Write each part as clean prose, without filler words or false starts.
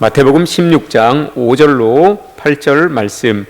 마태복음 16장 5절로 8절 말씀,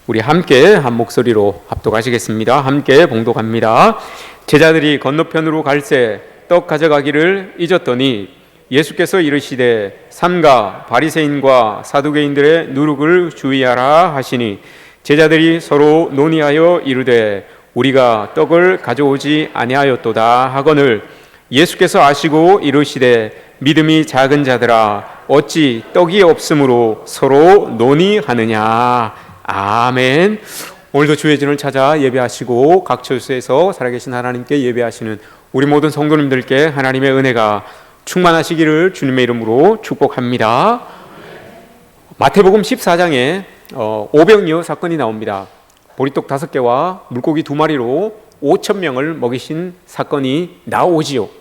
우리 함께 한 목소리로 합독하시겠습니다. 함께 봉독합니다. 제자들이 건너편으로 갈새 떡 가져가기를 잊었더니 예수께서 이르시되 삼가 바리새인과 사두개인들의 누룩을 주의하라 하시니 제자들이 서로 논의하여 이르되 우리가 떡을 가져오지 아니하였도다 하거늘 예수께서 아시고 이르시되 믿음이 작은 자들아 어찌 떡이 없으므로 서로 논의하느냐. 아멘. 오늘도 주의 진을 찾아 예배하시고 각 처소에서 살아계신 하나님께 예배하시는 우리 모든 성도님들께 하나님의 은혜가 충만하시기를 주님의 이름으로 축복합니다. 마태복음 14장에 오병이어 사건이 나옵니다. 보리떡 5개와 물고기 2마리로 5,000명을 먹이신 사건이 나오지요.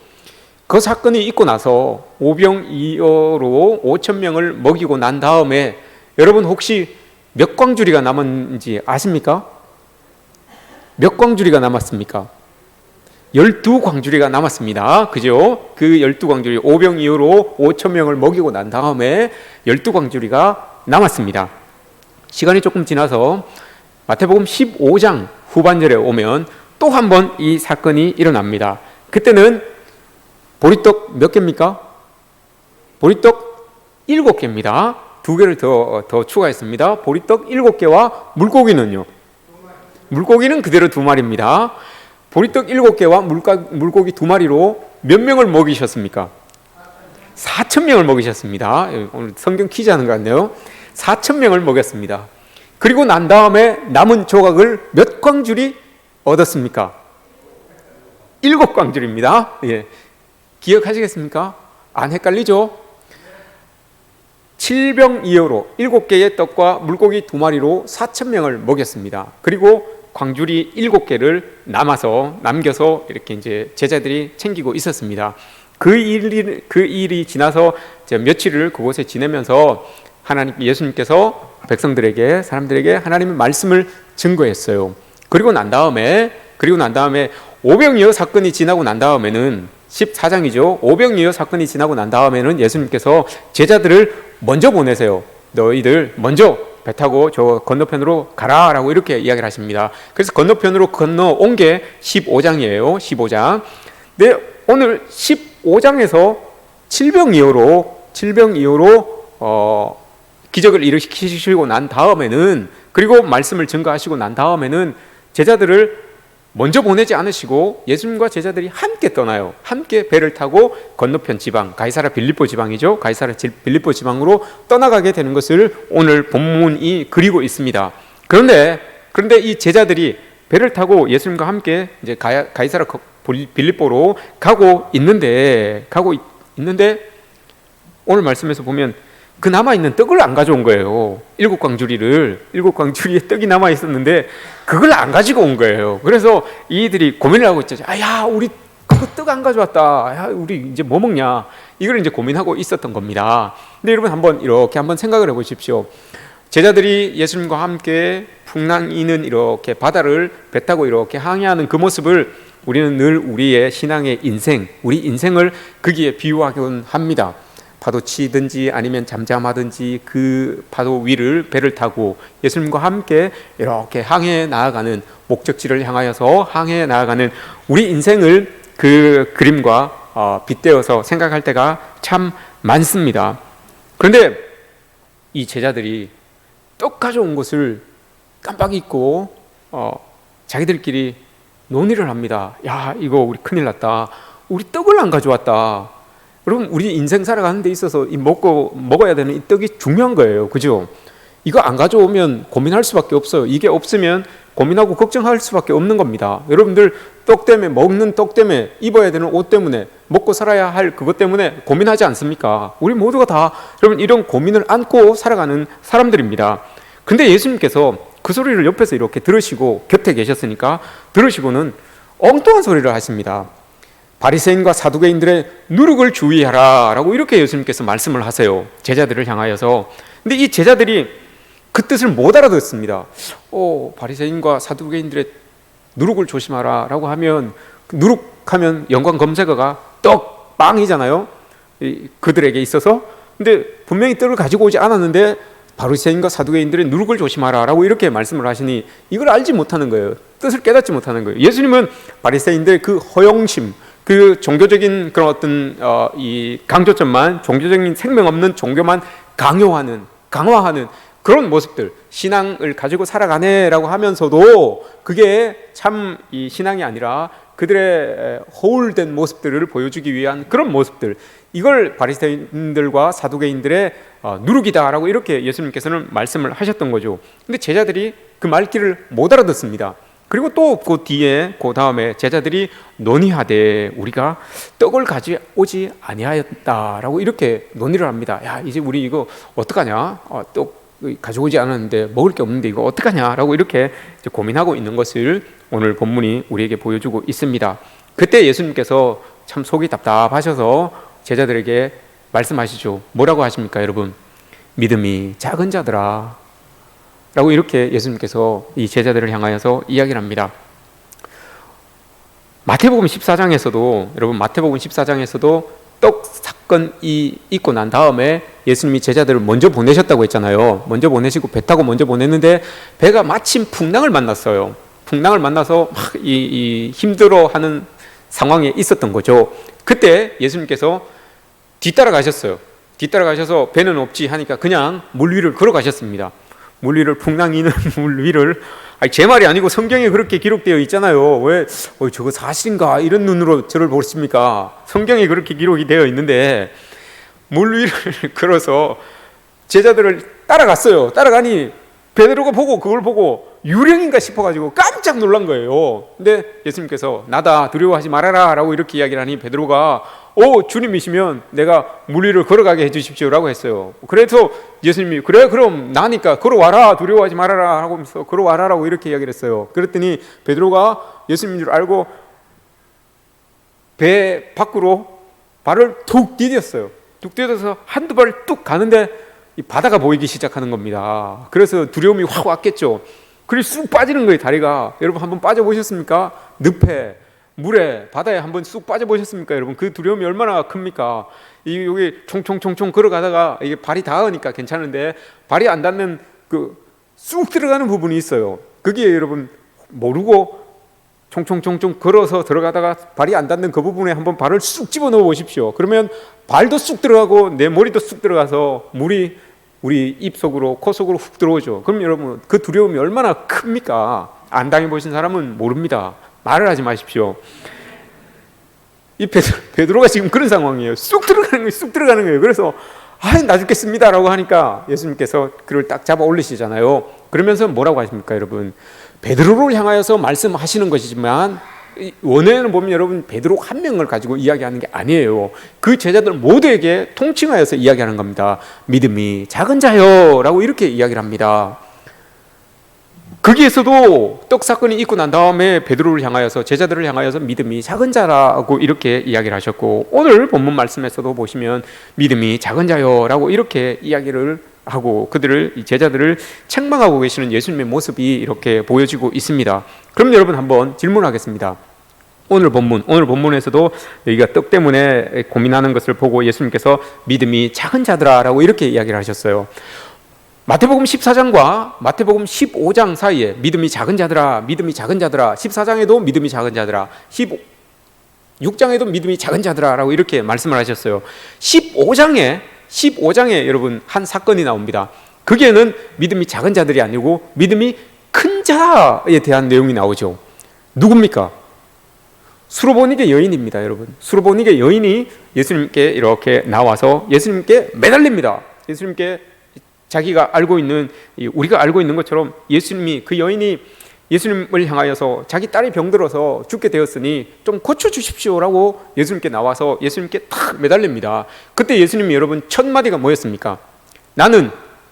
그 사건이 있고 나서 오병이어로 5,000명을 먹이고 난 다음에 여러분 혹시 몇 광주리가 남았는지 아십니까? 몇 광주리가 남았습니까? 12광주리가 남았습니다. 그죠? 그 12광주리, 오병이어로 5,000명을 먹이고 난 다음에 12광주리가 남았습니다. 시간이 조금 지나서 마태복음 15장 후반절에 오면 또 한 번 이 사건이 일어납니다. 그때는 보리떡 몇 개입니까? 보리떡 7개입니다. 2개를 더 추가했습니다. 보리떡 7개와 물고기는요? 물고기는 그대로 2마리입니다. 보리떡 7개와 물고기 2마리로 몇 명을 먹이셨습니까? 4,000명을 먹이셨습니다. 오늘 성경 퀴즈 하는 것 같네요. 4,000명을 먹였습니다. 그리고 난 다음에 남은 조각을 몇 광주리 얻었습니까? 7광주리입니다. 예. 기억하시겠습니까? 안 헷갈리죠? 7병이어로 7개의 떡과 물고기 2마리로 4,000명을 먹였습니다. 그리고 광주리 7개를 남겨서 이렇게 이제 제자들이 챙기고 있었습니다. 그 일이 지나서 며칠을 그곳에 지내면서 예수님께서 백성들에게, 사람들에게 하나님의 말씀을 증거했어요. 그리고 난 다음에 오병이어 사건이 지나고 난 다음에는 14장이죠. 오병이어 사건이 지나고 난 다음에는 예수님께서 제자들을 먼저 보내세요. 너희들 먼저 배 타고 저 건너편으로 가라 라고 이렇게 이야기를 하십니다. 그래서 건너편으로 건너온 게 15장이에요. 15장. 네, 오늘 15장에서 7병이어로 기적을 일으키시고 난 다음에는, 그리고 말씀을 증거하시고 난 다음에는 제자들을 먼저 보내지 않으시고 예수님과 제자들이 함께 떠나요. 함께 배를 타고 건너편 지방, 가이사랴 빌립보 지방이죠. 가이사랴 빌립보 지방으로 떠나가게 되는 것을 오늘 본문이 그리고 있습니다. 그런데 이 제자들이 배를 타고 예수님과 함께 이제 가이사랴 빌립보로 가고 있는데 오늘 말씀에서 보면 그 남아있는 떡을 안 가져온 거예요. 7광주리에 떡이 남아있었는데 그걸 안 가지고 온 거예요. 그래서 이들이 고민을 하고 있죠. 야, 우리 그거 떡 안 가져왔다. 야, 우리 이제 뭐 먹냐. 이걸 이제 고민하고 있었던 겁니다. 근데 여러분 한번 생각을 해보십시오. 제자들이 예수님과 함께 풍랑이는 이렇게 바다를 배 타고 이렇게 항해하는 그 모습을 우리는 늘 우리의 신앙의 우리 인생을 거기에 비유하곤 합니다. 파도 치든지 아니면 잠잠하든지 그 파도 위를 배를 타고 예수님과 함께 이렇게 항해해 나아가는, 목적지를 향하여서 항해해 나아가는 우리 인생을 그 그림과 빗대어서 생각할 때가 참 많습니다. 그런데 이 제자들이 떡 가져온 것을 깜빡 잊고 자기들끼리 논의를 합니다. 야, 이거 우리 큰일 났다. 우리 떡을 안 가져왔다. 여러분, 우리 인생 살아가는 데 있어서 먹어야 되는 이 떡이 중요한 거예요. 그죠? 이거 안 가져오면 고민할 수밖에 없어요. 이게 없으면 고민하고 걱정할 수밖에 없는 겁니다. 여러분들 떡 때문에, 먹는 떡 때문에, 입어야 되는 옷 때문에, 먹고 살아야 할 그것 때문에 고민하지 않습니까? 우리 모두가 다 여러분 이런 고민을 안고 살아가는 사람들입니다. 근데 예수님께서 그 소리를 옆에서 이렇게 들으시고, 곁에 계셨으니까 들으시고는 엉뚱한 소리를 하십니다. 바리새인과 사두개인들의 누룩을 주의하라 라고 이렇게 예수님께서 말씀을 하세요. 제자들을 향하여서. 근데 이 제자들이 그 뜻을 못 알아듣습니다. 바리새인과 사두개인들의 누룩을 조심하라 라고 하면, 누룩하면 연관 검색어가 떡, 빵이잖아요. 그들에게 있어서 근데 분명히 떡을 가지고 오지 않았는데 바리새인과 사두개인들의 누룩을 조심하라라고 이렇게 말씀을 하시니 이걸 알지 못하는 거예요. 뜻을 깨닫지 못하는 거예요. 예수님은 바리새인들의 그 허영심, 그 종교적인 그런 어떤 이 강조점만, 종교적인 생명 없는 종교만 강화하는 그런 모습들, 신앙을 가지고 살아가네라고 하면서도 그게 참 이 신앙이 아니라 그들의 허울된 모습들을 보여주기 위한 그런 모습들, 이걸 바리새인들과 사두개인들의 누룩이다라고 이렇게 예수님께서는 말씀을 하셨던 거죠. 근데 제자들이 그 말귀를 못 알아듣습니다. 그리고 또 그 뒤에 그 다음에 제자들이 논의하되 우리가 떡을 가져오지 아니하였다라고 이렇게 논의를 합니다. 야, 이제 우리 이거 어떡하냐? 떡 가져오지 않았는데 먹을 게 없는데 이거 어떡하냐라고 이렇게 이제 고민하고 있는 것을 오늘 본문이 우리에게 보여주고 있습니다. 그때 예수님께서 참 속이 답답하셔서 제자들에게 말씀하시죠. 뭐라고 하십니까, 여러분? 믿음이 작은 자들아 라고 이렇게 예수님께서 이 제자들을 향하여서 이야기를 합니다. 마태복음 14장에서도 여러분 마태복음 14장에서도 떡 사건이 있고 난 다음에 예수님이 제자들을 먼저 보내셨다고 했잖아요. 먼저 보내시고 배 타고 먼저 보냈는데 배가 마침 풍랑을 만났어요. 풍랑을 만나서 막 이 힘들어하는 상황에 있었던 거죠. 그때 예수님께서 뒤따라가셨어요. 뒤따라가셔서 배는 없지 하니까 그냥 물 위를 걸어가셨습니다. 물 위를, 풍랑이 있는 물 위를, 제 말이 아니고 성경에 그렇게 기록되어 있잖아요. 왜 저거 사실인가 이런 눈으로 저를 보십니까? 성경에 그렇게 기록이 되어 있는데 물 위를 걸어서 제자들을 따라갔어요. 따라가니 베드로가 보고 그걸 보고 유령인가 싶어가지고 깜짝 놀란 거예요. 근데 예수님께서 나다, 두려워하지 말아라 라고 이렇게 이야기를 하니 베드로가 주님이시면 내가 물 위를 걸어가게 해주십시오 라고 했어요. 그래서 예수님이 그래 그럼 나니까 걸어와라, 두려워하지 말아라 하면서 걸어와라 라고 이렇게 이야기를 했어요. 그랬더니 베드로가 예수님인 줄 알고 배 밖으로 발을 툭 디뎠어요. 툭 디뎌서 한두 발 뚝 가는데 이 바다가 보이기 시작하는 겁니다. 그래서 두려움이 확 왔겠죠. 그리고 쑥 빠지는 거예요, 다리가. 여러분 한번 빠져보셨습니까? 늪에, 물에, 바다에 한번 쑥 빠져보셨습니까? 여러분 그 두려움이 얼마나 큽니까? 여기 총총총총 걸어가다가 이게 발이 닿으니까 괜찮은데 발이 안 닿는 그 쑥 들어가는 부분이 있어요. 그게 여러분 모르고 총총총총 걸어서 들어가다가 발이 안 닿는 그 부분에 한번 발을 쑥 집어넣어 보십시오. 그러면 발도 쑥 들어가고 내 머리도 쑥 들어가서 물이 우리 입 속으로, 코 속으로 훅 들어오죠. 그럼 여러분 그 두려움이 얼마나 큽니까? 안 당해보신 사람은 모릅니다. 말을 하지 마십시오. 이 베드로가 지금 그런 상황이에요. 쑥 들어가는 거예요. 그래서 나 죽겠습니다라고 하니까 예수님께서 그를 딱 잡아 올리시잖아요. 그러면서 뭐라고 하십니까, 여러분? 베드로를 향하여서 말씀하시는 것이지만 원어에는 보면 여러분 베드로 한 명을 가지고 이야기하는 게 아니에요. 그 제자들 모두에게 통칭하여서 이야기하는 겁니다. 믿음이 작은 자요 라고 이렇게 이야기를 합니다. 거기에서도 떡 사건이 있고 난 다음에 베드로를 향하여서, 제자들을 향하여서 믿음이 작은 자라고 이렇게 이야기를 하셨고, 오늘 본문 말씀에서도 보시면 믿음이 작은 자요 라고 이렇게 이야기를 하고 그들을, 제자들을 책망하고 계시는 예수님의 모습이 이렇게 보여지고 있습니다. 그럼 여러분 한번 질문하겠습니다. 오늘 본문에서도 여기가 떡 때문에 고민하는 것을 보고 예수님께서 믿음이 작은 자들아 라고 이렇게 이야기를 하셨어요. 마태복음 14장과 마태복음 15장 사이에 믿음이 작은 자들아, 믿음이 작은 자들아, 14장에도 믿음이 작은 자들아, 16장에도 믿음이 작은 자들아 라고 이렇게 말씀을 하셨어요. 15장에 여러분 한 사건이 나옵니다. 거기에는 믿음이 작은 자들이 아니고 믿음이 큰 자에 대한 내용이 나오죠. 누굽니까? 수로보니게 여인입니다. 여러분 수로보니게 여인이 예수님께 이렇게 나와서 예수님께 매달립니다. 예수님께 자기가 알고 있는, 우리가 알고 있는 것처럼 예수님이, 그 여인이 예수님을 향하여서 자기 딸이 병들어서 죽게 되었으니 좀 고쳐주십시오라고 예수님께 나와서 예수님께 탁 매달립니다. 그때 예수님이 여러분 첫 마디가 뭐였습니까? 나는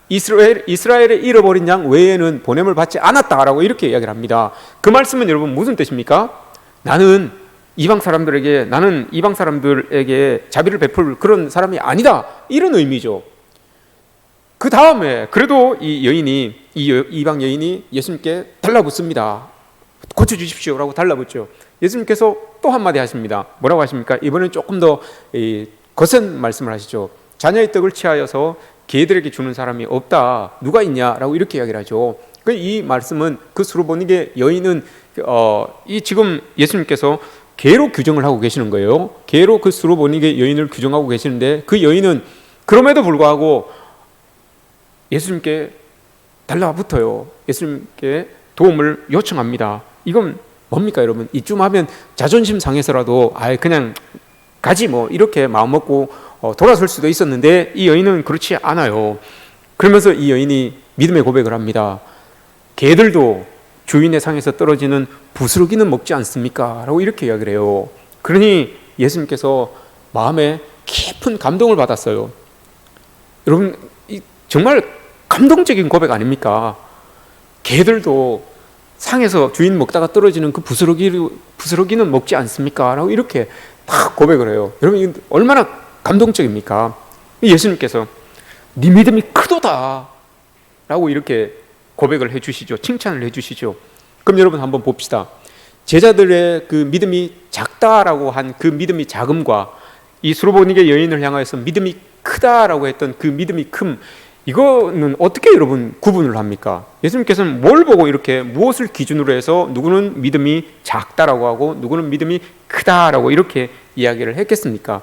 이스라엘에 잃어버린 양 외에는 보냄을 받지 않았다라고 이렇게 이야기를 합니다. 그 말씀은 여러분 무슨 뜻입니까? 나는 이방 사람들에게 자비를 베풀 그런 사람이 아니다, 이런 의미죠. 그 다음에 그래도 이 이방 여인이 예수님께 달라붙습니다. 고쳐주십시오라고 달라붙죠. 예수님께서 또 한마디 하십니다. 뭐라고 하십니까? 이번엔 조금 더 거센 말씀을 하시죠. 자녀의 떡을 취하여서 개들에게 주는 사람이 없다. 누가 있냐라고 이렇게 이야기를 하죠. 이 말씀은 그 수르보니게 여인은 이 지금 예수님께서 개로 규정을 하고 계시는 거예요. 개로 그 수르보니게 여인을 규정하고 계시는데 그 여인은 그럼에도 불구하고 예수님께 달라붙어요. 예수님께 도움을 요청합니다. 이건 뭡니까 여러분? 이쯤 하면 자존심 상해서라도 그냥 가지 뭐 이렇게 마음먹고 돌아설 수도 있었는데 이 여인은 그렇지 않아요. 그러면서 이 여인이 믿음의 고백을 합니다. 개들도 주인의 상에서 떨어지는 부스러기는 먹지 않습니까? 라고 이렇게 이야기를 해요. 그러니 예수님께서 마음에 깊은 감동을 받았어요. 여러분 정말 감동적인 고백 아닙니까? 개들도 상에서 주인 먹다가 떨어지는 그 부스러기는 먹지 않습니까? 라고 이렇게 딱 고백을 해요. 여러분 이건 얼마나 감동적입니까? 예수님께서 네 믿음이 크도다 라고 이렇게 고백을 해주시죠. 칭찬을 해주시죠. 그럼 여러분 한번 봅시다. 제자들의 그 믿음이 작다라고 한 그 믿음이 작음과 이 수르보니게 여인을 향하여서 믿음이 크다라고 했던 그 믿음이 큼, 이거는 어떻게 여러분 구분을 합니까? 예수님께서는 뭘 보고 이렇게 무엇을 기준으로 해서 누구는 믿음이 작다라고 하고 누구는 믿음이 크다라고 이렇게 이야기를 했겠습니까?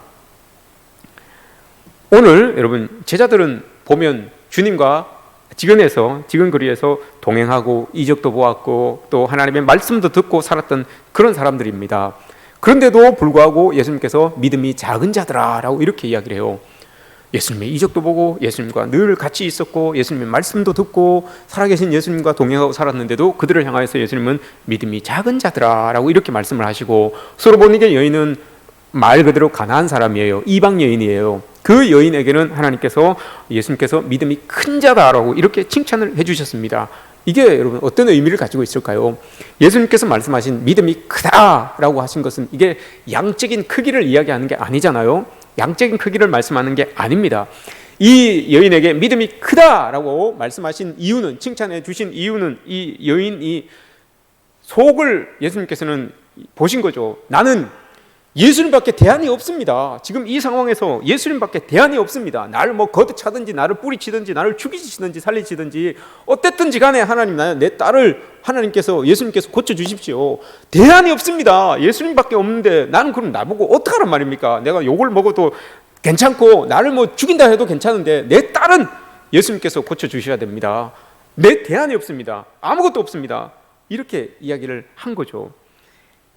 오늘 여러분 제자들은 보면 주님과 지근거리에서 동행하고 이적도 보았고 또 하나님의 말씀도 듣고 살았던 그런 사람들입니다. 그런데도 불구하고 예수님께서 믿음이 작은 자들아 라고 이렇게 이야기를 해요. 예수님의 이적도 보고 예수님과 늘 같이 있었고 예수님의 말씀도 듣고 살아계신 예수님과 동행하고 살았는데도 그들을 향하여서 예수님은 믿음이 작은 자들아 라고 이렇게 말씀을 하시고, 수르보니게 여인은 말 그대로 가난한 사람이에요. 이방 여인이에요. 그 여인에게는 예수님께서 믿음이 큰 자다라고 이렇게 칭찬을 해주셨습니다. 이게 여러분 어떤 의미를 가지고 있을까요? 예수님께서 말씀하신 믿음이 크다라고 하신 것은 이게 양적인 크기를 이야기하는 게 아니잖아요. 양적인 크기를 말씀하는 게 아닙니다. 이 여인에게 믿음이 크다라고 말씀하신 이유는, 칭찬해 주신 이유는 이 여인이 속을 예수님께서는 보신 거죠. 나는 예수님밖에 대안이 없습니다. 지금 이 상황에서 예수님밖에 대안이 없습니다. 나를 뭐 거듭차든지 나를 뿌리치든지 나를 죽이시든지 살리시든지 어땠든지 간에 하나님, 내 딸을 예수님께서 고쳐주십시오. 대안이 없습니다. 예수님밖에 없는데 나는 그럼 나보고 어떡하란 말입니까? 내가 욕을 먹어도 괜찮고 나를 뭐 죽인다 해도 괜찮은데 내 딸은 예수님께서 고쳐주셔야 됩니다. 내 대안이 없습니다. 아무것도 없습니다. 이렇게 이야기를 한 거죠.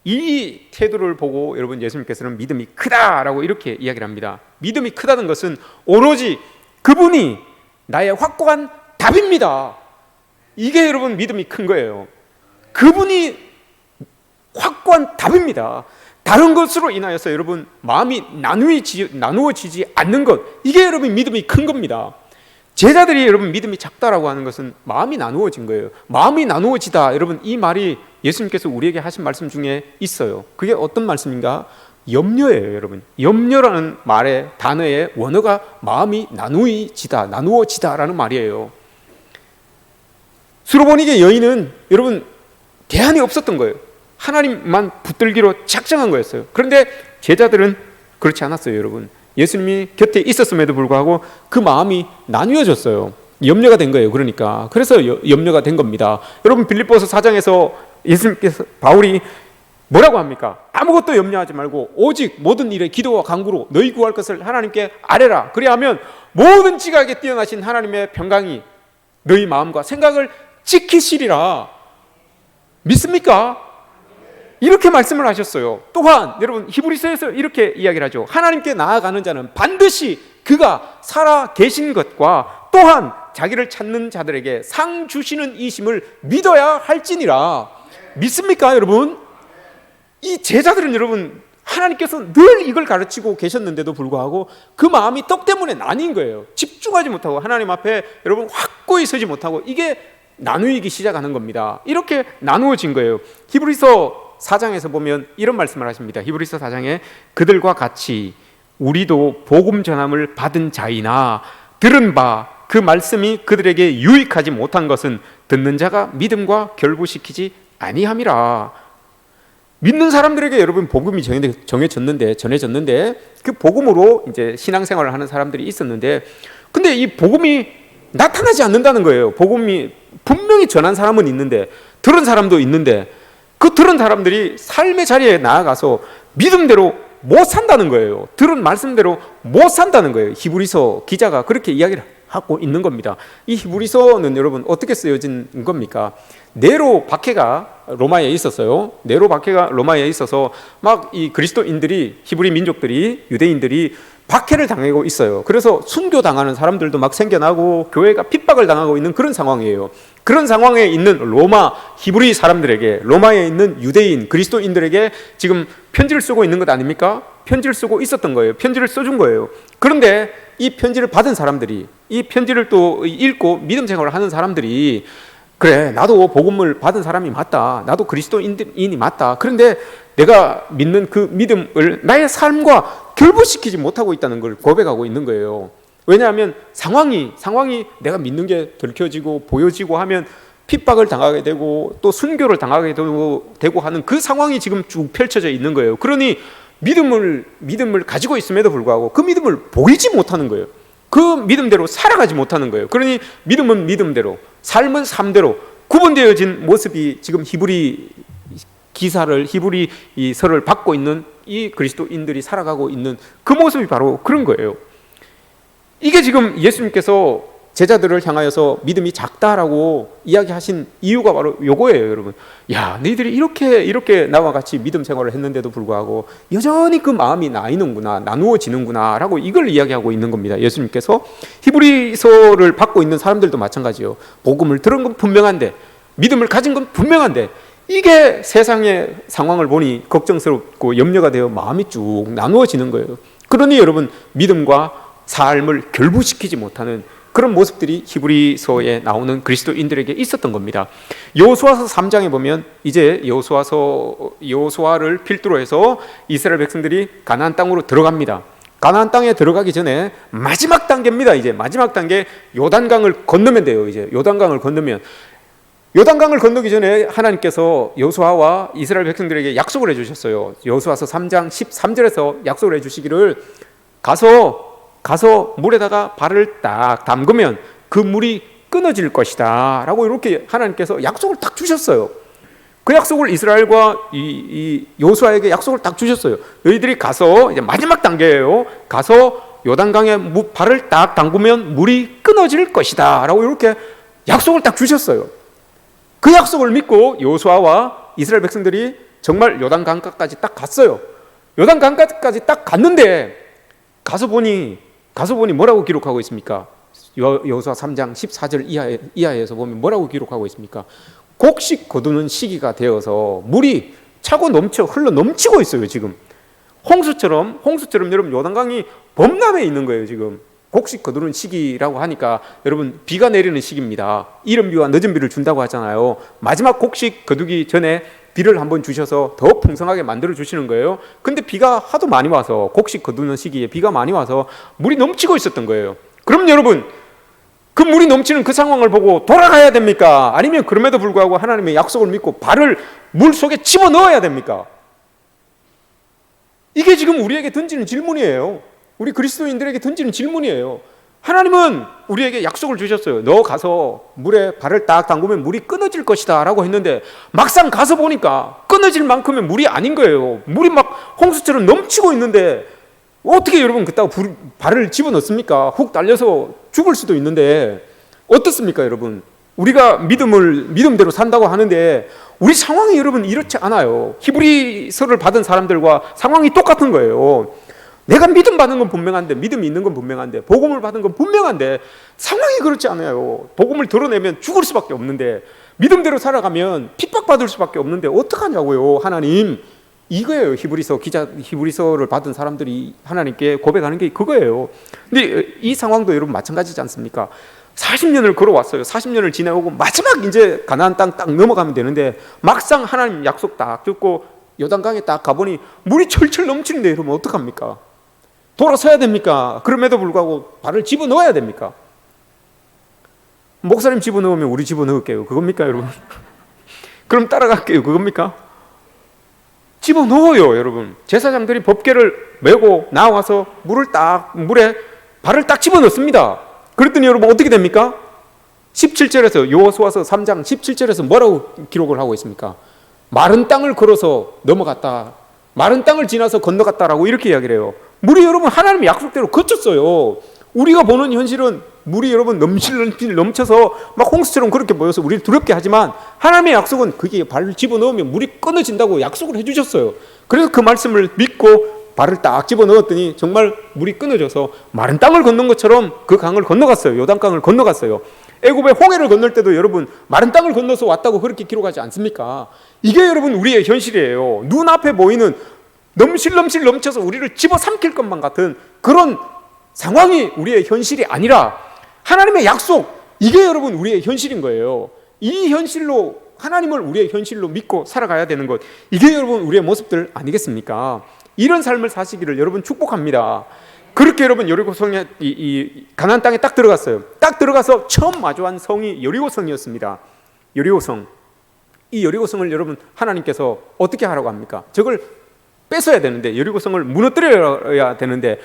이 태도를 보고 여러분 예수님께서는 믿음이 크다라고 이렇게 이야기를 합니다. 믿음이 크다는 것은 오로지 그분이 나의 확고한 답입니다. 이게 여러분 믿음이 큰 거예요. 그분이 확고한 답입니다. 다른 것으로 인하여서 여러분 마음이 나누어지지 않는 것, 이게 여러분 믿음이 큰 겁니다. 제자들이 여러분 믿음이 작다라고 하는 것은 마음이 나누어진 거예요. 마음이 나누어지다, 여러분 이 말이 예수님께서 우리에게 하신 말씀 중에 있어요. 그게 어떤 말씀인가? 염려예요. 여러분 염려라는 말의 단어의 원어가 마음이 나누어지다라는 말이에요. 수르보니게 여인은 여러분 대안이 없었던 거예요. 하나님만 붙들기로 작정한 거였어요. 그런데 제자들은 그렇지 않았어요. 여러분 예수님이 곁에 있었음에도 불구하고 그 마음이 나뉘어졌어요. 염려가 된 거예요. 그래서 염려가 된 겁니다. 여러분 빌립보서 4장에서 예수님께서, 바울이 뭐라고 합니까? 아무것도 염려하지 말고 오직 모든 일에 기도와 간구로 너희 구할 것을 하나님께 아뢰라. 그리하면 모든 지각에 뛰어나신 하나님의 평강이 너희 마음과 생각을 지키시리라. 믿습니까? 이렇게 말씀을 하셨어요. 또한 여러분 히브리서에서 이렇게 이야기를 하죠. 하나님께 나아가는 자는 반드시 그가 살아 계신 것과 또한 자기를 찾는 자들에게 상 주시는 이심을 믿어야 할지니라. 믿습니까 여러분? 이 제자들은 여러분 하나님께서 늘 이걸 가르치고 계셨는데도 불구하고 그 마음이 떡 때문에 나뉜 거예요. 집중하지 못하고 하나님 앞에 여러분 확고히 서지 못하고 이게 나누기 시작하는 겁니다. 이렇게 나누어진 거예요. 히브리서 4장에서 보면 이런 말씀을 하십니다. 히브리서 4장에 그들과 같이 우리도 복음 전함을 받은 자이나 들은 바 그 말씀이 그들에게 유익하지 못한 것은 듣는 자가 믿음과 결부시키지 아니함이라. 믿는 사람들에게 여러분 복음이 전해졌는데 그 복음으로 이제 신앙생활을 하는 사람들이 있었는데, 근데 이 복음이 나타나지 않는다는 거예요. 복음이 분명히 전한 사람은 있는데, 들은 사람도 있는데, 그 들은 사람들이 삶의 자리에 나아가서 믿음대로 못 산다는 거예요. 들은 말씀대로 못 산다는 거예요. 히브리서 기자가 그렇게 이야기를 하고 있는 겁니다. 이 히브리서는 여러분 어떻게 쓰여진 겁니까? 네로 박해가 로마에 있었어요. 네로 박해가 로마에 있어서 막 이 그리스도인들이, 히브리 민족들이, 유대인들이 박해를 당하고 있어요. 그래서 순교당하는 사람들도 막 생겨나고 교회가 핍박을 당하고 있는 그런 상황이에요. 그런 상황에 있는 로마 히브리 사람들에게, 로마에 있는 유대인 그리스도인들에게 지금 편지를 쓰고 있는 것 아닙니까? 편지를 쓰고 있었던 거예요. 편지를 써준 거예요. 그런데 이 편지를 받은 사람들이, 이 편지를 또 읽고 믿음 생활을 하는 사람들이, 그래, 나도 복음을 받은 사람이 맞다, 나도 그리스도인이 맞다, 그런데 내가 믿는 그 믿음을 나의 삶과 결부시키지 못하고 있다는 걸 고백하고 있는 거예요. 왜냐하면 상황이 내가 믿는 게 들켜지고 보여지고 하면 핍박을 당하게 되고 또 순교를 당하게 되고 하는 그 상황이 지금 쭉 펼쳐져 있는 거예요. 그러니 믿음을 가지고 있음에도 불구하고 그 믿음을 보이지 못하는 거예요. 그 믿음대로 살아가지 못하는 거예요. 그러니 믿음은 믿음대로, 삶은 삶대로 구분되어진 모습이 지금 히브리 서를 받고 있는 이 그리스도인들이 살아가고 있는 그 모습이 바로 그런 거예요. 이게 지금 예수님께서 제자들을 향하여서 믿음이 작다라고 이야기하신 이유가 바로 요거예요, 여러분. 야, 너희들이 이렇게 나와 같이 믿음 생활을 했는데도 불구하고 여전히 그 마음이 나누어지는구나 라고 이걸 이야기하고 있는 겁니다. 예수님께서 히브리서를 받고 있는 사람들도 마찬가지예요. 복음을 들은 건 분명한데, 믿음을 가진 건 분명한데, 이게 세상의 상황을 보니 걱정스럽고 염려가 되어 마음이 쭉 나누어지는 거예요. 그러니 여러분, 믿음과 삶을 결부시키지 못하는 그런 모습들이 히브리서에 나오는 그리스도인들에게 있었던 겁니다. 여호수아서 3장에 보면 이제 여호수아를 필두로 해서 이스라엘 백성들이 가나안 땅으로 들어갑니다. 가나안 땅에 들어가기 전에 마지막 단계입니다. 이제 마지막 단계, 요단강을 건너면 돼요. 이제 요단강을 건너기 전에 하나님께서 여호수아와 이스라엘 백성들에게 약속을 해주셨어요. 여호수아서 3장 13절에서 약속을 해주시기를, 가서 물에다가 발을 딱 담그면 그 물이 끊어질 것이다 라고 이렇게 하나님께서 약속을 딱 주셨어요. 그 약속을 이스라엘과 이 여호수아에게 약속을 딱 주셨어요. 너희들이 가서, 이제 마지막 단계예요, 가서 요단강에 발을 딱 담그면 물이 끊어질 것이다 라고 이렇게 약속을 딱 주셨어요. 그 약속을 믿고 여호수아와 이스라엘 백성들이 정말 요단강가까지 딱 갔어요. 요단강가까지 딱 갔는데 가서 보니 뭐라고 기록하고 있습니까? 여호수아 3장 14절 이하에서 보면 뭐라고 기록하고 있습니까? 곡식 거두는 시기가 되어서 물이 차고 흘러 넘치고 있어요. 지금 홍수처럼 여러분, 요단강이 범람해 있는 거예요. 지금 곡식 거두는 시기라고 하니까 여러분, 비가 내리는 시기입니다. 이른 비와 늦은 비를 준다고 하잖아요. 마지막 곡식 거두기 전에 비를 한번 주셔서 더 풍성하게 만들어 주시는 거예요. 근데 비가 하도 많이 와서, 곡식 거두는 시기에 비가 많이 와서 물이 넘치고 있었던 거예요. 그럼 여러분, 그 물이 넘치는 그 상황을 보고 돌아가야 됩니까? 아니면 그럼에도 불구하고 하나님의 약속을 믿고 발을 물 속에 집어넣어야 됩니까? 이게 지금 우리에게 던지는 질문이에요. 우리 그리스도인들에게 던지는 질문이에요. 하나님은 우리에게 약속을 주셨어요. 너 가서 물에 발을 딱 담그면 물이 끊어질 것이다 라고 했는데, 막상 가서 보니까 끊어질 만큼의 물이 아닌 거예요. 물이 막 홍수처럼 넘치고 있는데 어떻게 여러분 그따가 발을 집어넣습니까? 훅 달려서 죽을 수도 있는데. 어떻습니까 여러분? 우리가 믿음대로 산다고 하는데 우리 상황이 여러분 이렇지 않아요. 히브리서를 받은 사람들과 상황이 똑같은 거예요. 내가 믿음 받는 건 분명한데, 믿음이 있는 건 분명한데, 복음을 받은 건 분명한데 상황이 그렇지 않아요. 복음을 드러내면 죽을 수밖에 없는데, 믿음대로 살아가면 핍박받을 수밖에 없는데 어떡하냐고요. 하나님, 이거예요. 히브리서를 받은 사람들이 하나님께 고백하는 게 그거예요. 근데 이 상황도 여러분 마찬가지지 않습니까? 40년을 걸어왔어요. 40년을 지나오고 마지막 이제 가나안 땅 딱 넘어가면 되는데, 막상 하나님 약속 딱 듣고 요단강에 딱 가보니 물이 철철 넘치는데 여러분 어떡합니까? 돌아서야 됩니까? 그럼에도 불구하고 발을 집어넣어야 됩니까? 목사님 집어넣으면 우리 집어넣을게요. 그겁니까 여러분? 그럼 따라갈게요. 그겁니까? 집어넣어요. 여러분, 제사장들이 법궤를 메고 나와서 물에 발을 딱 집어넣습니다. 그랬더니 여러분 어떻게 됩니까? 17절에서 여호수아서 3장 17절에서 뭐라고 기록을 하고 있습니까? 마른 땅을 걸어서 넘어갔다, 마른 땅을 지나서 건너갔다라고 이렇게 이야기를 해요. 물이 여러분 하나님의 약속대로 거쳤어요. 우리가 보는 현실은 물이 여러분 넘쳐서 막 홍수처럼 그렇게 보여서 우리를 두렵게 하지만, 하나님의 약속은 거기에 발을 집어넣으면 물이 끊어진다고 약속을 해주셨어요. 그래서 그 말씀을 믿고 발을 딱 집어넣었더니 정말 물이 끊어져서 마른 땅을 건넌 것처럼 그 강을 건너갔어요. 요단강을 건너갔어요. 애굽의 홍해를 건널 때도 여러분 마른 땅을 건너서 왔다고 그렇게 기록하지 않습니까? 이게 여러분 우리의 현실이에요. 눈앞에 보이는 넘실넘실 넘쳐서 우리를 집어삼킬 것만 같은 그런 상황이 우리의 현실이 아니라 하나님의 약속, 이게 여러분 우리의 현실인 거예요. 이 현실로, 하나님을 우리의 현실로 믿고 살아가야 되는 것, 이게 여러분 우리의 모습들 아니겠습니까? 이런 삶을 사시기를 여러분 축복합니다. 그렇게 여러분 여리고성에 이 가나안 땅에 딱 들어갔어요. 딱 들어가서 처음 마주한 성이 여리고성이었습니다. 여리고성. 이 여리고성을 여러분 하나님께서 어떻게 하라고 합니까? 저걸 뺏어야 되는데, 여리고성을 무너뜨려야 되는데,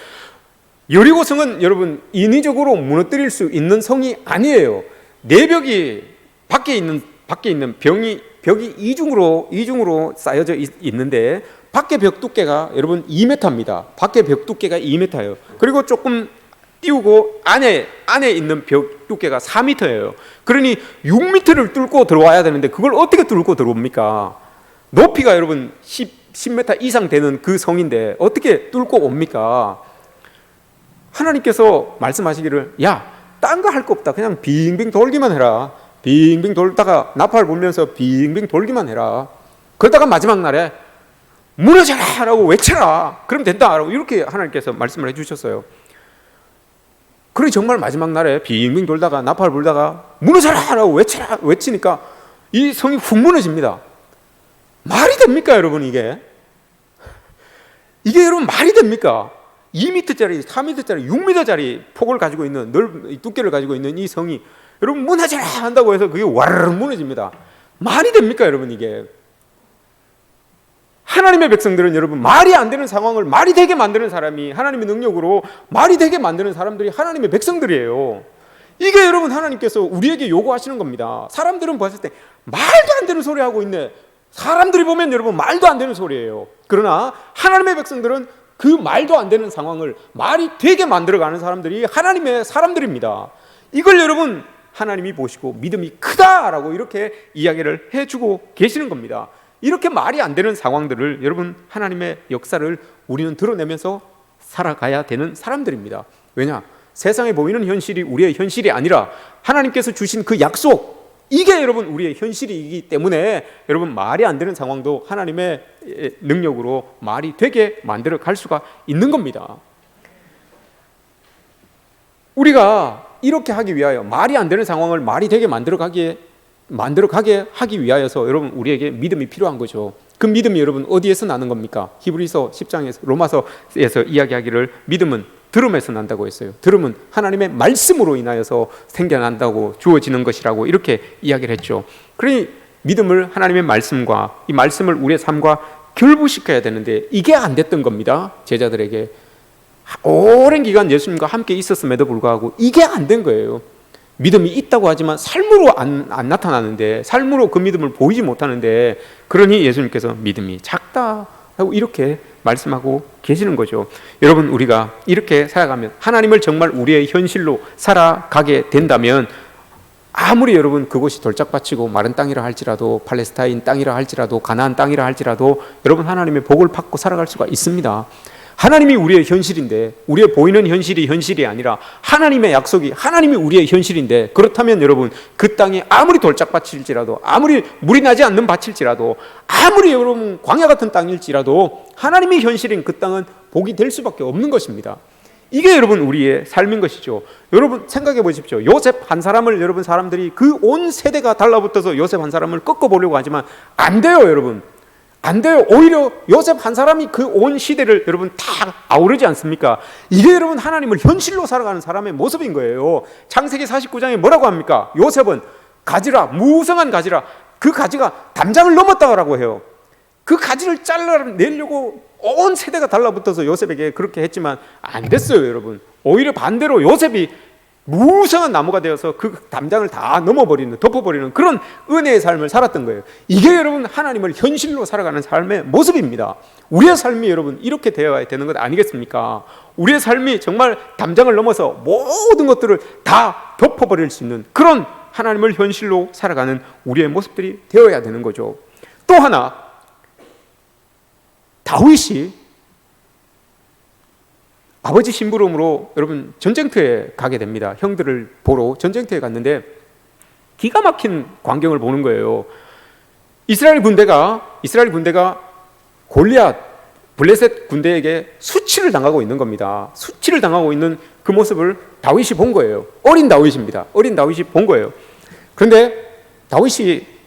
여리고성은 여러분 인위적으로 무너뜨릴 수 있는 성이 아니에요. 내벽이 밖에 있는 벽이 이중으로 쌓여져 있는데, 밖에 벽 두께가 여러분 2m입니다. 밖에 벽 두께가 2m예요. 그리고 조금 띄우고 안에 있는 벽 두께가 4m예요. 그러니 6m를 뚫고 들어와야 되는데 그걸 어떻게 뚫고 들어옵니까? 높이가 여러분 10m 이상 되는 그 성인데 어떻게 뚫고 옵니까? 하나님께서 말씀하시기를, 야, 딴 거 할 거 없다. 그냥 빙빙 돌기만 해라. 빙빙 돌다가 나팔 불면서 빙빙 돌기만 해라. 그러다가 마지막 날에 무너져라 라고 외쳐라. 그럼 된다 라고 이렇게 하나님께서 말씀을 해주셨어요. 그러니 정말 마지막 날에 빙빙 돌다가 나팔 불다가 무너져라 라고 외치니까 이 성이 훅 무너집니다. 말이 됩니까 여러분? 이게 여러분 말이 됩니까? 2m짜리, 4m짜리, 6m짜리 폭을 가지고 있는 두께를 가지고 있는 이 성이 여러분 무너져라 한다고 해서 그게 와르르 무너집니다. 말이 됩니까 여러분? 이게 하나님의 백성들은 여러분 말이 안 되는 상황을 말이 되게 만드는 사람이, 하나님의 능력으로 말이 되게 만드는 사람들이 하나님의 백성들이에요. 이게 여러분 하나님께서 우리에게 요구하시는 겁니다. 사람들은 봤을 때 말도 안 되는 소리 하고 있네. 사람들이 보면 여러분 말도 안 되는 소리예요. 그러나 하나님의 백성들은 그 말도 안 되는 상황을 말이 되게 만들어가는 사람들이 하나님의 사람들입니다. 이걸 여러분 하나님이 보시고 믿음이 크다라고 이렇게 이야기를 해주고 계시는 겁니다. 이렇게 말이 안 되는 상황들을 여러분 하나님의 역사를 우리는 드러내면서 살아가야 되는 사람들입니다. 왜냐? 세상에 보이는 현실이 우리의 현실이 아니라 하나님께서 주신 그 약속, 이게 여러분 우리의 현실이기 때문에 여러분 말이 안 되는 상황도 하나님의 능력으로 말이 되게 만들어 갈 수가 있는 겁니다. 우리가 이렇게 하기 위하여, 말이 안 되는 상황을 말이 되게 만들어 가게 하기 위하여서 여러분 우리에게 믿음이 필요한 거죠. 그 믿음이 여러분 어디에서 나는 겁니까? 히브리서 10장에서, 로마서에서 이야기하기를 믿음은 들음에서 난다고 했어요. 들음은 하나님의 말씀으로 인하여서 생겨난다고, 주어지는 것이라고 이렇게 이야기를 했죠. 그러니 믿음을 하나님의 말씀과 이 말씀을 우리의 삶과 결부시켜야 되는데 이게 안 됐던 겁니다. 제자들에게 오랜 기간 예수님과 함께 있었음에도 불구하고 이게 안 된 거예요. 믿음이 있다고 하지만 삶으로 안 나타나는데, 삶으로 그 믿음을 보이지 못하는데, 그러니 예수님께서 믿음이 작다 하고 이렇게 말씀하고 계시는 거죠. 여러분 우리가 이렇게 살아가면, 하나님을 정말 우리의 현실로 살아가게 된다면, 아무리 여러분 그곳이 돌짝밭이고 마른 땅이라 할지라도, 팔레스타인 땅이라 할지라도, 가나안 땅이라 할지라도 여러분 하나님의 복을 받고 살아갈 수가 있습니다. 하나님이 우리의 현실인데, 우리의 보이는 현실이 아니라 하나님의 약속이, 하나님이 우리의 현실인데, 그렇다면 여러분 그 땅이 아무리 돌짝밭일지라도, 아무리 물이 나지 않는 밭일지라도, 아무리 여러분 광야 같은 땅일지라도 하나님의 현실인 그 땅은 복이 될 수밖에 없는 것입니다. 이게 여러분 우리의 삶인 것이죠. 여러분 생각해 보십시오. 요셉 한 사람을 여러분 사람들이 그 온 세대가 달라붙어서 요셉 한 사람을 꺾어보려고 하지만 안 돼요. 여러분 안 돼요. 오히려 요셉 한 사람이 그 온 시대를 여러분 다 아우르지 않습니까? 이게 여러분 하나님을 현실로 살아가는 사람의 모습인 거예요. 창세기 49장에 뭐라고 합니까? 요셉은 가지라, 무성한 가지라, 그 가지가 담장을 넘었다고 해요. 그 가지를 잘라내려고 온 세대가 달라붙어서 요셉에게 그렇게 했지만 안 됐어요, 여러분. 오히려 반대로 요셉이 무성한 나무가 되어서 그 담장을 다 넘어버리는, 덮어버리는 그런 은혜의 삶을 살았던 거예요. 이게 여러분 하나님을 현실로 살아가는 삶의 모습입니다. 우리의 삶이 여러분 이렇게 되어야 되는 것 아니겠습니까? 우리의 삶이 정말 담장을 넘어서 모든 것들을 다 덮어버릴 수 있는 그런 하나님을 현실로 살아가는 우리의 모습들이 되어야 되는 거죠. 또 하나, 다윗이 아버지 심부름으로 여러분 전쟁터에 가게 됩니다. 형들을 보러 전쟁터에 갔는데 기가 막힌 광경을 보는 거예요. 이스라엘 군대가 골리앗, 블레셋 군대에게 수치를 당하고 있는 겁니다. 수치를 당하고 있는 그 모습을 다윗이 본 거예요. 어린 다윗입니다. 어린 다윗이 본 거예요. 그런데 다윗이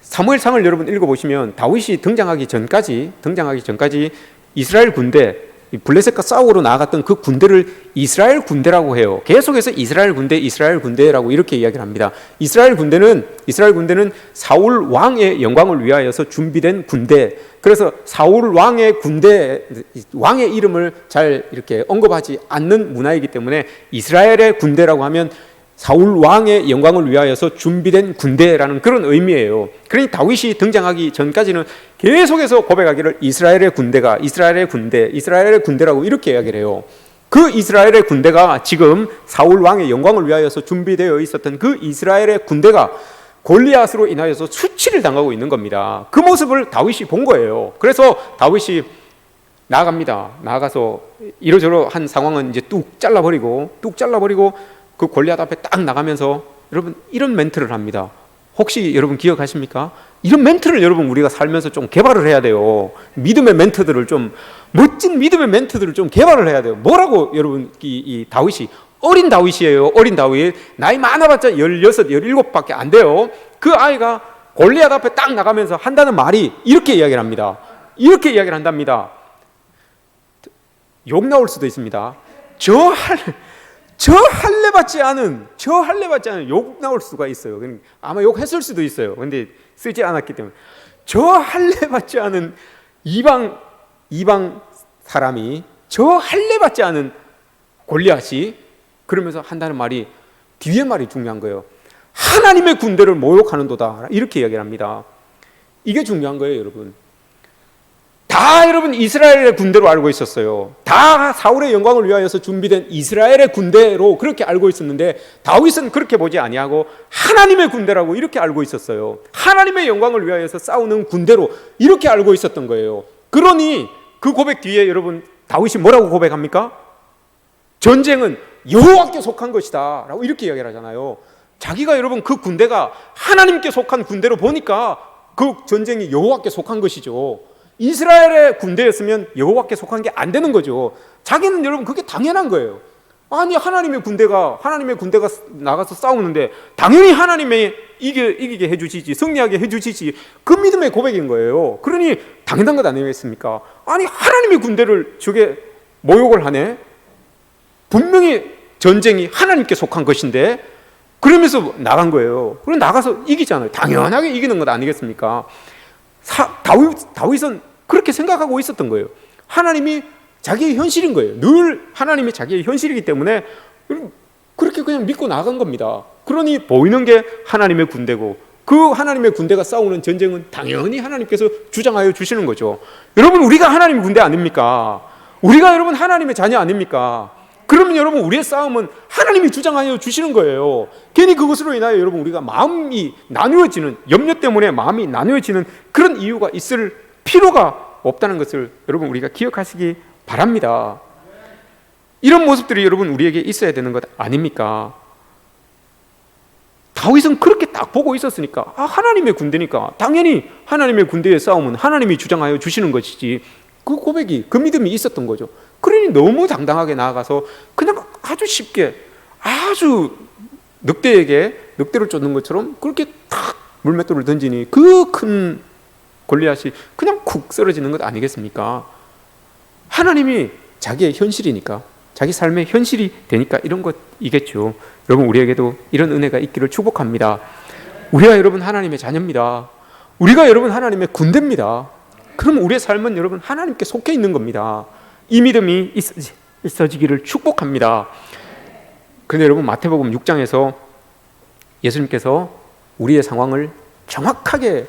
사무엘상을 여러분 읽어보시면 다윗이 등장하기 전까지 이스라엘 군대, 블레셋과 싸우러 나아갔던 그 군대를 이스라엘 군대라고 해요. 계속해서 이스라엘 군대라고 이렇게 이야기를 합니다. 이스라엘 군대는 사울 왕의 영광을 위하여서 준비된 군대. 그래서 사울 왕의 군대, 왕의 이름을 잘 이렇게 언급하지 않는 문화이기 때문에 이스라엘의 군대라고 하면 사울 왕의 영광을 위하여서 준비된 군대라는 그런 의미예요. 그러니 다윗이 등장하기 전까지는 계속해서 고백하기를 이스라엘의 군대라고 이렇게 이야기를 해요. 그 이스라엘의 군대가 지금 사울 왕의 영광을 위하여서 준비되어 있었던 그 이스라엘의 군대가 골리앗으로 인하여서 수치를 당하고 있는 겁니다. 그 모습을 다윗이 본 거예요. 그래서 다윗이 나아가서 이러저러한 상황은 이제 뚝 잘라버리고 그 골리앗 앞에 딱 나가면서 여러분 이런 멘트를 합니다. 혹시 여러분 기억하십니까? 이런 멘트를 여러분 우리가 살면서 좀 개발을 해야 돼요. 믿음의 멘트들을 좀, 멋진 믿음의 멘트들을 좀 개발을 해야 돼요. 뭐라고 여러분 이 다윗이, 어린 다윗이에요. 어린 다윗. 나이 많아봤자 16, 17밖에 안 돼요. 그 아이가 골리앗 앞에 딱 나가면서 한다는 말이 이렇게 이야기를 합니다. 이렇게 이야기를 한답니다. 욕 나올 수도 있습니다. 저 할례 받지 않은 욕 나올 수가 있어요. 아마 욕했을 수도 있어요. 근데 쓰지 않았기 때문에 저 할례 받지 않은 이방 사람이, 저 할례 받지 않은 골리앗이 그러면서 한다는 말이, 뒤에 말이 중요한 거예요. 하나님의 군대를 모욕하는도다, 이렇게 이야기를 합니다. 이게 중요한 거예요, 여러분. 다 여러분 이스라엘의 군대로 알고 있었어요. 다 사울의 영광을 위하여서 준비된 이스라엘의 군대로 그렇게 알고 있었는데 다윗은 그렇게 보지 아니하고 하나님의 군대라고 이렇게 알고 있었어요. 하나님의 영광을 위하여서 싸우는 군대로 이렇게 알고 있었던 거예요. 그러니 그 고백 뒤에 여러분 다윗이 뭐라고 고백합니까? 전쟁은 여호와께 속한 것이다 라고 이렇게 이야기를 하잖아요. 자기가 여러분 그 군대가 하나님께 속한 군대로 보니까 그 전쟁이 여호와께 속한 것이죠. 이스라엘의 군대였으면 여호와께 속한 게 안 되는 거죠. 자기는 여러분 그게 당연한 거예요. 아니 하나님의 군대가 나가서 싸우는데 당연히 하나님이 이기게 해주시지, 승리하게 해주시지, 그 믿음의 고백인 거예요. 그러니 당연한 것 아니겠습니까? 아니 하나님의 군대를 저게 모욕을 하네. 분명히 전쟁이 하나님께 속한 것인데 그러면서 나간 거예요. 그럼 나가서 이기잖아요. 당연하게 이기는 것 아니겠습니까? 다윗은 그렇게 생각하고 있었던 거예요. 하나님이 자기의 현실인 거예요. 늘 하나님이 자기의 현실이기 때문에 그렇게 그냥 믿고 나간 겁니다. 그러니 보이는 게 하나님의 군대고 그 하나님의 군대가 싸우는 전쟁은 당연히 하나님께서 주장하여 주시는 거죠. 여러분 우리가 하나님의 군대 아닙니까? 우리가 여러분 하나님의 자녀 아닙니까? 그러면 여러분 우리의 싸움은 하나님이 주장하여 주시는 거예요. 괜히 그것으로 인하여 여러분 우리가 마음이 나누어지는, 염려 때문에 마음이 나누어지는 그런 이유가 있을 필요가 없다는 것을 여러분 우리가 기억하시기 바랍니다. 이런 모습들이 여러분 우리에게 있어야 되는 것 아닙니까? 다윗은 그렇게 딱 보고 있었으니까 하나님의 군대니까 당연히 하나님의 군대의 싸움은 하나님이 주장하여 주시는 것이지, 그 고백이, 그 믿음이 있었던 거죠. 그러니 너무 당당하게 나아가서 그냥 아주 쉽게, 아주 늑대를 쫓는 것처럼 그렇게 탁 물맷돌을 던지니 그 큰 골리앗이 그냥 쿡 쓰러지는 것 아니겠습니까? 하나님이 자기의 현실이니까, 자기 삶의 현실이 되니까 이런 것이겠죠. 여러분 우리에게도 이런 은혜가 있기를 축복합니다. 우리가 여러분 하나님의 자녀입니다. 우리가 여러분 하나님의 군대입니다. 그럼 우리의 삶은 여러분 하나님께 속해 있는 겁니다. 이 믿음이 있어지기를 축복합니다. 그런데 여러분 마태복음 6장에서 예수님께서 우리의 상황을 정확하게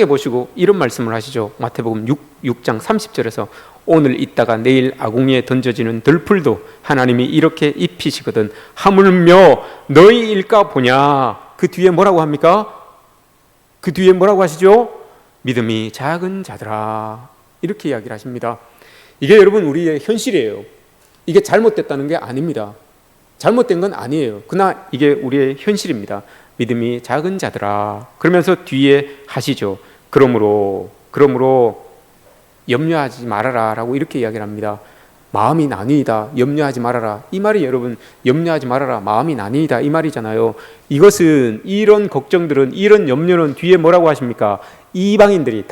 보시고 이런 말씀을 하시죠. 마태복음 6장 30절에서 오늘 있다가 내일 아궁이에 던져지는 들풀도 하나님이 이렇게 입히시거든 하물며 너희 일까 보냐. 그 뒤에 뭐라고 합니까? 그 뒤에 뭐라고 하시죠? 믿음이 작은 자들아, 이렇게 이야기를 하십니다. 이게 여러분 우리의 현실이에요. 이게 잘못됐다는 게 아닙니다. 잘못된 건 아니에요. 그러나 이게 우리의 현실입니다. 믿음이 작은 자들아. 그러면서 뒤에 하시죠. 그러므로 염려하지 말아라 라고 이렇게 이야기를 합니다. 마음이 나뉘이다, 염려하지 말아라. 이 말이 여러분 염려하지 말아라, 마음이 나뉘이다 이 말이잖아요. 이것은 이런 걱정들은, 이런 염려는 뒤에 뭐라고 하십니까? 이방인들이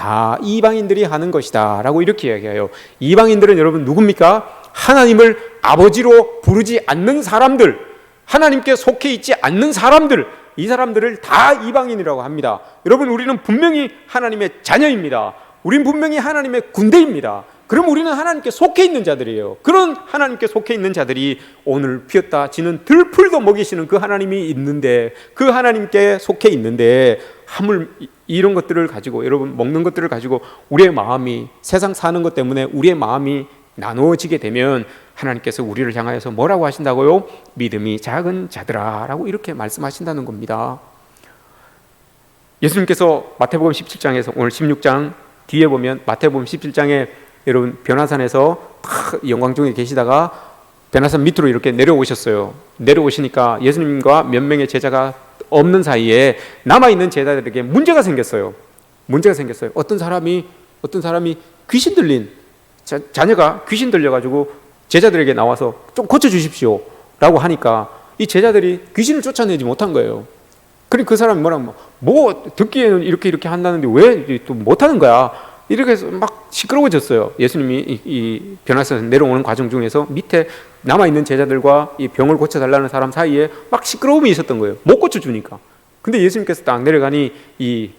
하는 것이다 라고 이렇게 이야기해요. 이방인들은 여러분 누굽니까? 하나님을 아버지로 부르지 않는 사람들, 하나님께 속해 있지 않는 사람들, 이 사람들을 다 이방인이라고 합니다. 여러분 우리는 분명히 하나님의 자녀입니다. 우린 분명히 하나님의 군대입니다. 그럼 우리는 하나님께 속해 있는 자들이에요. 그런 하나님께 속해 있는 자들이 오늘 피었다 지는 들풀도 먹이시는 그 하나님이 있는데, 그 하나님께 속해 있는데 하물 이런 것들을 가지고, 여러분 먹는 것들을 가지고 우리의 마음이, 세상 사는 것 때문에 우리의 마음이 나누어지게 되면 하나님께서 우리를 향하여서 뭐라고 하신다고요? 믿음이 작은 자들아 라고 이렇게 말씀하신다는 겁니다. 예수님께서 마태복음 17장에서 오늘 16장 뒤에 보면 마태복음 17장에 여러분 변화산에서 영광 중에 계시다가 변화산 밑으로 이렇게 내려오셨어요. 내려오시니까 예수님과 몇 명의 제자가 없는 사이에 남아있는 제자들에게 문제가 생겼어요. 어떤 사람이 귀신 들린 자녀가 귀신 들려가지고 제자들에게 나와서 좀 고쳐주십시오 라고 하니까 이 제자들이 귀신을 쫓아내지 못한 거예요. 그러니까 그 사람이 뭐라고, 뭐 듣기에는 이렇게 한다는데 왜 또 못하는 거야, 이렇게 해서 막 시끄러워졌어요. 예수님이 이 변화산에서 내려오는 과정 중에서 밑에 남아있는 제자들과 이 병을 고쳐달라는 사람 사이에 막 시끄러움이 있었던 거예요. 못 고쳐주니까. 근데 예수님께서 딱 내려가니 이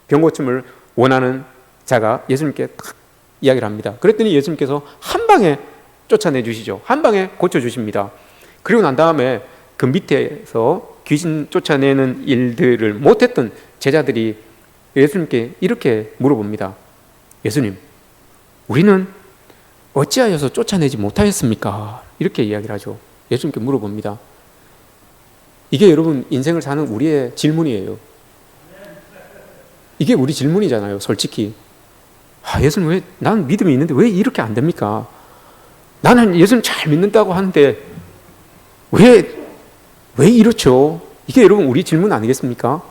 병 고침을 원하는 자가 예수님께 딱 이야기를 합니다. 그랬더니 예수님께서 한 방에 쫓아내 주시죠. 한 방에 고쳐주십니다. 그리고 난 다음에 그 밑에서 귀신 쫓아내는 일들을 못했던 제자들이 예수님께 이렇게 물어봅니다. 예수님, 우리는 어찌하여서 쫓아내지 못하였습니까? 이렇게 이야기를 하죠. 예수님께 물어봅니다. 이게 여러분 인생을 사는 우리의 질문이에요. 이게 우리 질문이잖아요. 솔직히 예수님, 왜 난 믿음이 있는데 왜 이렇게 안 됩니까? 나는 예수님 잘 믿는다고 하는데 왜 이렇죠? 이게 여러분 우리 질문 아니겠습니까?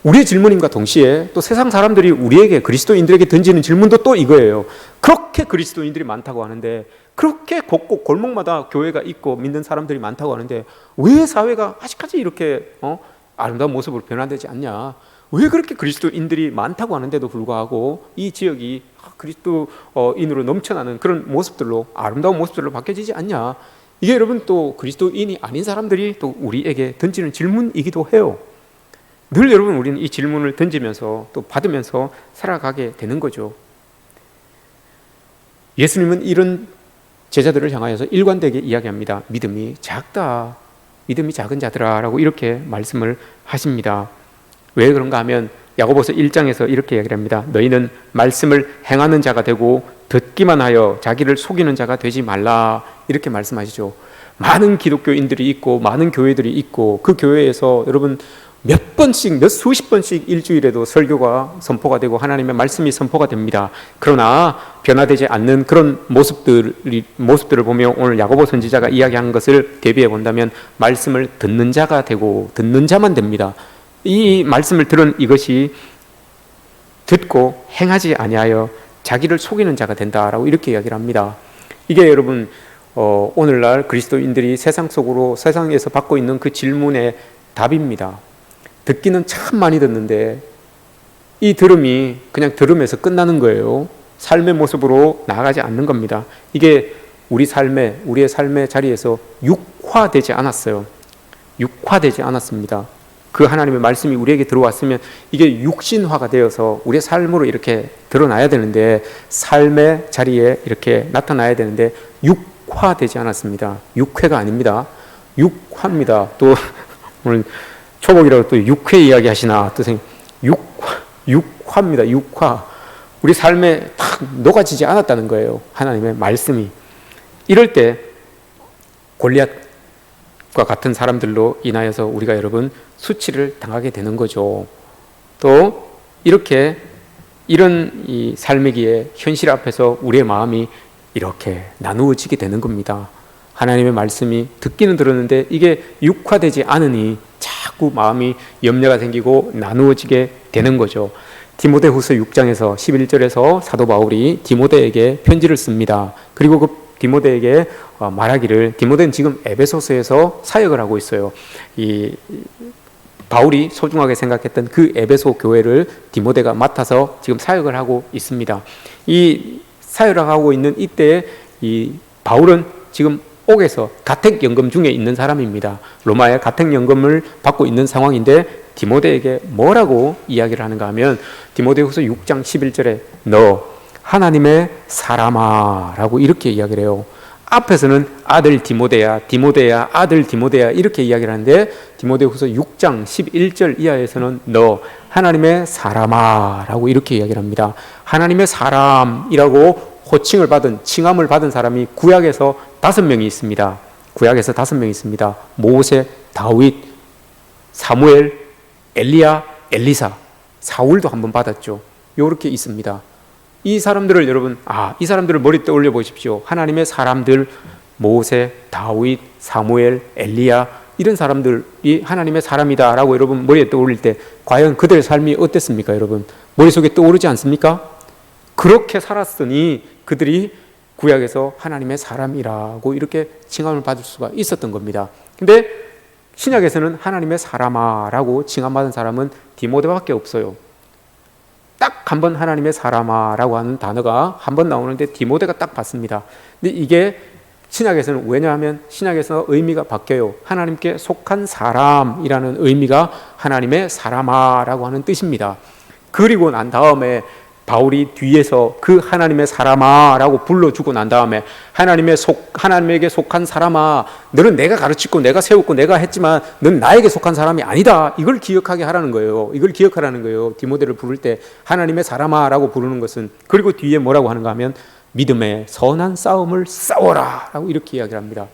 우리의 질문임과 동시에 또 세상 사람들이 우리에게, 그리스도인들에게 던지는 질문도 또 이거예요. 그렇게 그리스도인들이 많다고 하는데, 그렇게 곳곳 골목마다 교회가 있고 믿는 사람들이 많다고 하는데 왜 사회가 아직까지 이렇게 아름다운 모습으로 변화되지 않냐? 왜 그렇게 그리스도인들이 많다고 하는데도 불구하고 이 지역이 그리스도인으로 넘쳐나는 그런 모습들로, 아름다운 모습들로 바뀌어지지 않냐? 이게 여러분 또 그리스도인이 아닌 사람들이 또 우리에게 던지는 질문이기도 해요. 늘 여러분 우리는 이 질문을 던지면서 또 받으면서 살아가게 되는 거죠. 예수님은 이런 제자들을 향하여서 일관되게 이야기합니다. 믿음이 작다, 믿음이 작은 자들아 라고 이렇게 말씀을 하십니다. 왜 그런가 하면 야고보서 1장에서 이렇게 이야기를 합니다. 너희는 말씀을 행하는 자가 되고 듣기만 하여 자기를 속이는 자가 되지 말라, 이렇게 말씀하시죠. 많은 기독교인들이 있고 많은 교회들이 있고 그 교회에서 여러분 몇 수십 번씩 일주일에도 설교가 선포가 되고 하나님의 말씀이 선포가 됩니다. 그러나 변화되지 않는 그런 모습들을 보며 오늘 야고보 선지자가 이야기한 것을 대비해 본다면 말씀을 듣는 자가 되고 듣는 자만 됩니다. 이 말씀을 들은 이것이 듣고 행하지 아니하여 자기를 속이는 자가 된다라고 이렇게 이야기를 합니다. 이게 여러분 오늘날 그리스도인들이 세상에서 받고 있는 그 질문의 답입니다. 듣기는 참 많이 듣는데 이 들음이 그냥 들음에서 끝나는 거예요. 삶의 모습으로 나아가지 않는 겁니다. 이게 우리의 삶의 자리에서 육화되지 않았어요. 육화되지 않았습니다. 그 하나님의 말씀이 우리에게 들어왔으면 이게 육신화가 되어서 우리의 삶으로 이렇게 드러나야 되는데, 삶의 자리에 이렇게 나타나야 되는데 육화되지 않았습니다. 육회가 아닙니다. 육화입니다. 또 오늘 초복이라고 또 육회 이야기 하시나 또 육화입니다. 육화. 우리 삶에 탁 녹아지지 않았다는 거예요. 하나님의 말씀이. 이럴 때 골리앗과 같은 사람들로 인하여서 우리가 여러분 수치를 당하게 되는 거죠. 또 이렇게 이런 이 삶이기에 현실 앞에서 우리의 마음이 이렇게 나누어지게 되는 겁니다. 하나님의 말씀이 듣기는 들었는데 이게 육화되지 않으니 자꾸 마음이 염려가 생기고 나누어지게 되는 거죠. 디모데후서 6장에서 11절에서 사도 바울이 디모데에게 편지를 씁니다. 그리고 그 디모데에게 말하기를, 디모데는 지금 에베소서에서 사역을 하고 있어요. 이 바울이 소중하게 생각했던 그 에베소 교회를 디모데가 맡아서 지금 사역을 하고 있습니다. 이 사역을 하고 있는 이때에 이 바울은 지금 옥에서 가택연금 중에 있는 사람입니다. 로마의 가택연금을 받고 있는 상황인데 디모데에게 뭐라고 이야기를 하는가 하면 디모데후서 6장 11절에 너 하나님의 사람아 라고 이렇게 이야기를 해요. 앞에서는 아들 디모데야, 디모데야, 아들 디모데야 이렇게 이야기를 하는데 디모데후서 6장 11절 이하에서는 너 하나님의 사람아 라고 이렇게 이야기를 합니다. 하나님의 사람이라고 호칭을 받은, 칭함을 받은 사람이 구약에서 5명이 있습니다. 구약에서 5명이 있습니다. 모세, 다윗, 사무엘, 엘리야, 엘리사, 사울도 한번 받았죠. 이렇게 있습니다. 이 사람들을 여러분, 이 사람들을 머리 떠올려 보십시오. 하나님의 사람들, 모세, 다윗, 사무엘, 엘리야 이런 사람들이 하나님의 사람이다라고 여러분 머리에 떠올릴 때 과연 그들의 삶이 어땠습니까? 여러분 머릿속에 떠오르지 않습니까? 그렇게 살았으니 그들이 구약에서 하나님의 사람이라고 이렇게 칭함을 받을 수가 있었던 겁니다. 근데 신약에서는 하나님의 사람아라고 칭함받은 사람은 디모데밖에 없어요. 딱 한 번 하나님의 사람아라고 하는 단어가 한 번 나오는데 디모데가 딱 받습니다. 근데 이게 신약에서는, 왜냐하면 신약에서 의미가 바뀌어요. 하나님께 속한 사람이라는 의미가 하나님의 사람아라고 하는 뜻입니다. 그리고 난 다음에 바울이 뒤에서 그 하나님의 사람아라고 불러주고 난 다음에 하나님에게 속한 사람아, 너는 내가 가르치고 내가 세웠고 내가 했지만 넌 나에게 속한 사람이 아니다. 이걸 기억하게 하라는 거예요. 이걸 기억하라는 거예요. 디모데를 부를 때 하나님의 사람아라고 부르는 것은. 그리고 뒤에 뭐라고 하는가 하면 믿음의 선한 싸움을 싸워라 라고 이렇게 이야기를 합니다.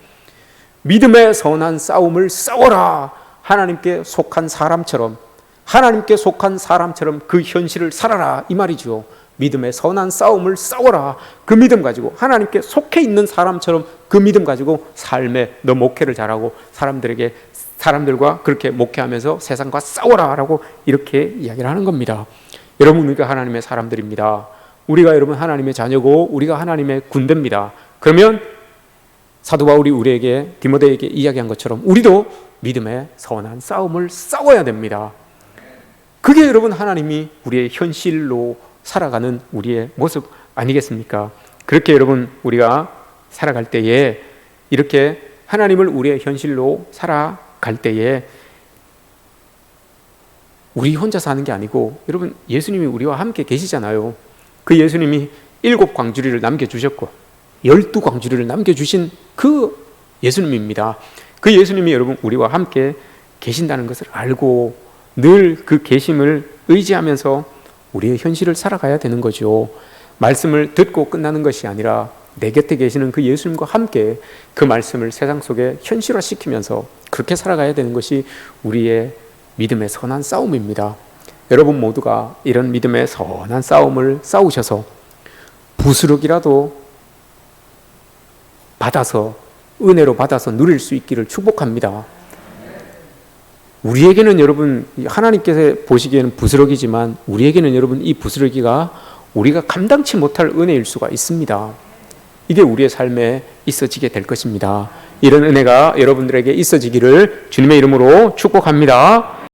믿음의 선한 싸움을 싸워라. 하나님께 속한 사람처럼, 하나님께 속한 사람처럼 그 현실을 살아라 이 말이죠. 믿음의 선한 싸움을 싸워라. 그 믿음 가지고 하나님께 속해 있는 사람처럼 그 믿음 가지고 삶에 너 목회를 잘하고 사람들과 그렇게 목회하면서 세상과 싸워라 라고 이렇게 이야기를 하는 겁니다. 여러분 우리가 하나님의 사람들입니다. 우리가 여러분 하나님의 자녀고 우리가 하나님의 군대입니다. 그러면 사도 바울이 우리에게 디모데에게 이야기한 것처럼 우리도 믿음의 선한 싸움을 싸워야 됩니다. 그게 여러분 하나님이 우리의 현실로 살아가는 우리의 모습 아니겠습니까? 그렇게 여러분 우리가 살아갈 때에 이렇게 하나님을 우리의 현실로 살아갈 때에 우리 혼자 사는 게 아니고 여러분 예수님이 우리와 함께 계시잖아요. 그 예수님이 7 광주리를 남겨주셨고 12 광주리를 남겨주신 그 예수님입니다. 그 예수님이 여러분 우리와 함께 계신다는 것을 알고 늘 그 계심을 의지하면서 우리의 현실을 살아가야 되는 거죠. 말씀을 듣고 끝나는 것이 아니라 내 곁에 계시는 그 예수님과 함께 그 말씀을 세상 속에 현실화시키면서 그렇게 살아가야 되는 것이 우리의 믿음의 선한 싸움입니다. 여러분 모두가 이런 믿음의 선한 싸움을 싸우셔서 부스럭이라도 받아서, 은혜로 받아서 누릴 수 있기를 축복합니다. 우리에게는 여러분 하나님께서 보시기에는 부스러기지만 우리에게는 여러분 이 부스러기가 우리가 감당치 못할 은혜일 수가 있습니다. 이게 우리의 삶에 있어지게 될 것입니다. 이런 은혜가 여러분들에게 있어지기를 주님의 이름으로 축복합니다.